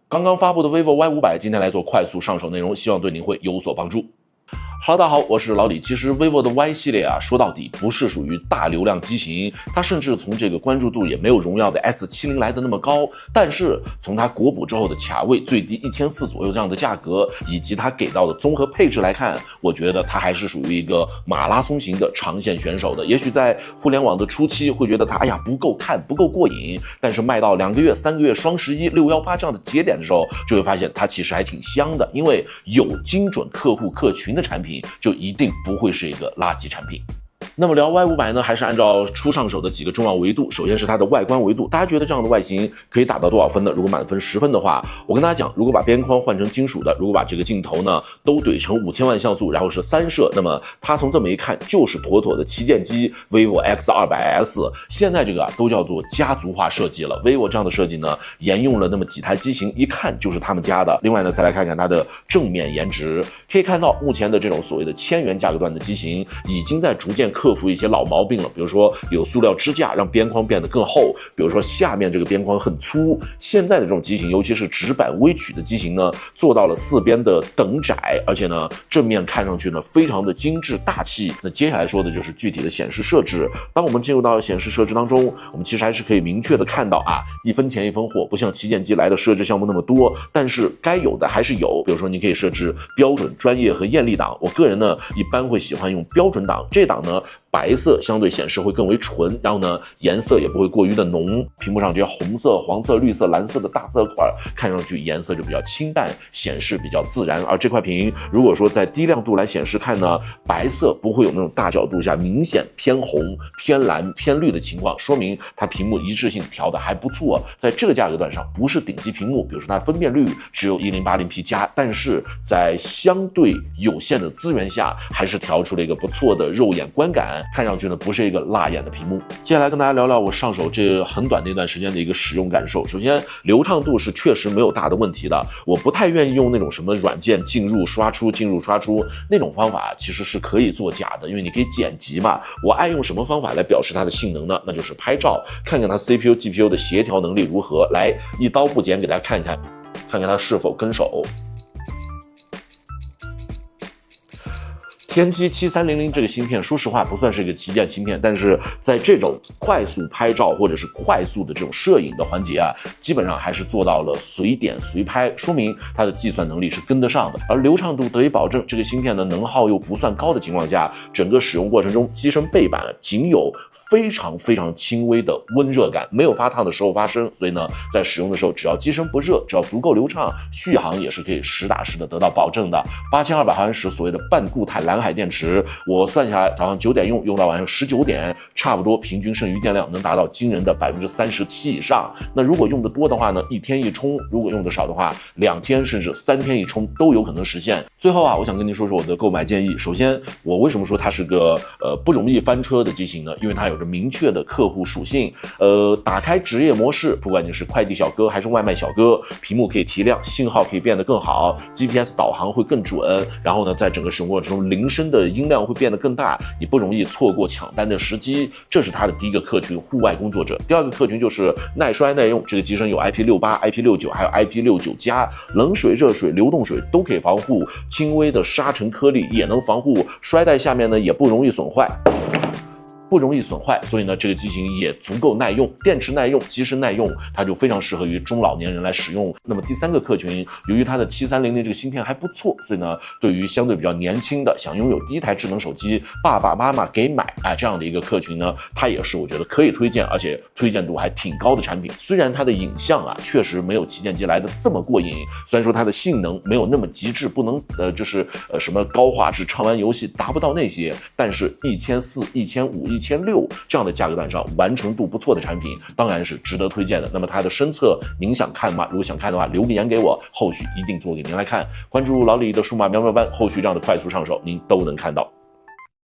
刚刚发布的 vivo Y500今天来做快速上手内容，希望对您会有所帮助。Hello， 大家好，我是老李。其实 vivo 的 Y 系列啊，说到底不是属于大流量机型，它甚至从这个关注度也没有荣耀的 S70来的那么高。但是从它国补之后的卡位最低1400左右这样的价格，以及它给到的综合配置来看，我觉得它还是属于一个马拉松型的长线选手的。也许在互联网的初期会觉得它不够看，不够过瘾，但是卖到2个月、3个月、双11、618这样的节点的时候，就会发现它其实还挺香的，因为有精准客户客群的产品。就一定不会是一个垃圾产品。那么聊 Y500呢，还是按照初上手的几个重要维度。首先是它的外观维度，大家觉得这样的外形可以打到多少分呢？如果满分10分的话，我跟大家讲，如果把边框换成金属的，如果把这个镜头呢都怼成5000万像素，然后是3摄，那么它从这么一看就是妥妥的旗舰机 vivo X200S。现在这个都叫做家族化设计了。vivo 这样的设计呢，沿用了那么几台机型，一看就是他们家的。另外呢，再来看看它的正面颜值，可以看到目前的这种所谓的1000元价格段的机型，已经在逐渐克服一些老毛病了，比如说有塑料支架让边框变得更厚，比如说下面这个边框很粗。现在的这种机型，尤其是直板微曲的机型呢，做到了4边的等窄，而且呢正面看上去呢非常的精致大气。那接下来说的就是具体的显示设置。当我们进入到显示设置当中，我们其实还是可以明确的看到1分钱1分货，不像旗舰机来的设置项目那么多，但是该有的还是有。比如说你可以设置标准、专业和艳丽档，我个人呢一般会喜欢用标准档，这档呢白色相对显示会更为纯，然后呢颜色也不会过于的浓，屏幕上这些红色、黄色、绿色、蓝色的大色块看上去颜色就比较清淡，显示比较自然。而这块屏如果说在低亮度来显示看呢，白色不会有那种大角度下明显偏红、偏蓝、偏绿的情况，说明它屏幕一致性调的还不错。在这个价格段上不是顶级屏幕，比如说它分辨率只有 1080P 加，但是在相对有限的资源下还是调出了一个不错的肉眼观感，看上去呢不是一个辣眼的屏幕。接下来跟大家聊聊我上手这很短的一段时间的一个使用感受。首先流畅度是确实没有大的问题的，我不太愿意用那种什么软件进入刷出进入刷出那种方法，其实是可以作假的，因为你可以剪辑嘛。我爱用什么方法来表示它的性能呢？那就是拍照，看看它 CPU GPU 的协调能力如何，来一刀不剪给大家看看，看看它是否跟手。天玑7300这个芯片，说实话不算是一个旗舰芯片，但是在这种快速拍照或者是快速的这种摄影的环节基本上还是做到了随点随拍，说明它的计算能力是跟得上的。而流畅度得以保证，这个芯片的能耗又不算高的情况下，整个使用过程中机身背板仅有非常轻微的温热感，没有发烫的时候发生，所以呢，在使用的时候，只要机身不热，只要足够流畅，续航也是可以实打实的得到保证的。8200毫安时所谓的半固态蓝海电池，我算下来，早上9点用到晚上19点，差不多平均剩余电量能达到惊人的37%以上。那如果用的多的话呢，1天1充；如果用的少的话，2天甚至3天1充都有可能实现。最后我想跟您说说我的购买建议。首先，我为什么说它是个不容易翻车的机型呢？因为它有着明确的客户属性。打开职业模式，不管你是快递小哥还是外卖小哥，屏幕可以提亮，信号可以变得更好， GPS 导航会更准，然后呢，在整个使用过程中铃声的音量会变得更大，你不容易错过抢单的时机。这是它的第一个客群，户外工作者。第二个客群就是耐摔耐用，这个机身有 IP68、IP69 还有 IP69 加，冷水、热水、流动水都可以防护，轻微的沙尘颗粒也能防护，摔带下面呢也不容易损坏。所以呢，这个机型也足够耐用，电池耐用，机身耐用，它就非常适合于中老年人来使用。那么第三个客群，由于它的7300这个芯片还不错，所以呢，对于相对比较年轻的，想拥有第一台智能手机，爸爸妈妈给买这样的一个客群呢，它也是我觉得可以推荐，而且推荐度还挺高的产品。虽然它的影像确实没有旗舰机来的这么过瘾，虽然说它的性能没有那么极致，不能什么高画质畅玩游戏达不到那些，但是1400、1500、1600这样的价格段上，完成度不错的产品当然是值得推荐的。那么它的身测您想看吗？如果想看的话，留个言给我，后续一定做给您来看。关注老李的数码秒秒班，后续这样的快速上手您都能看到。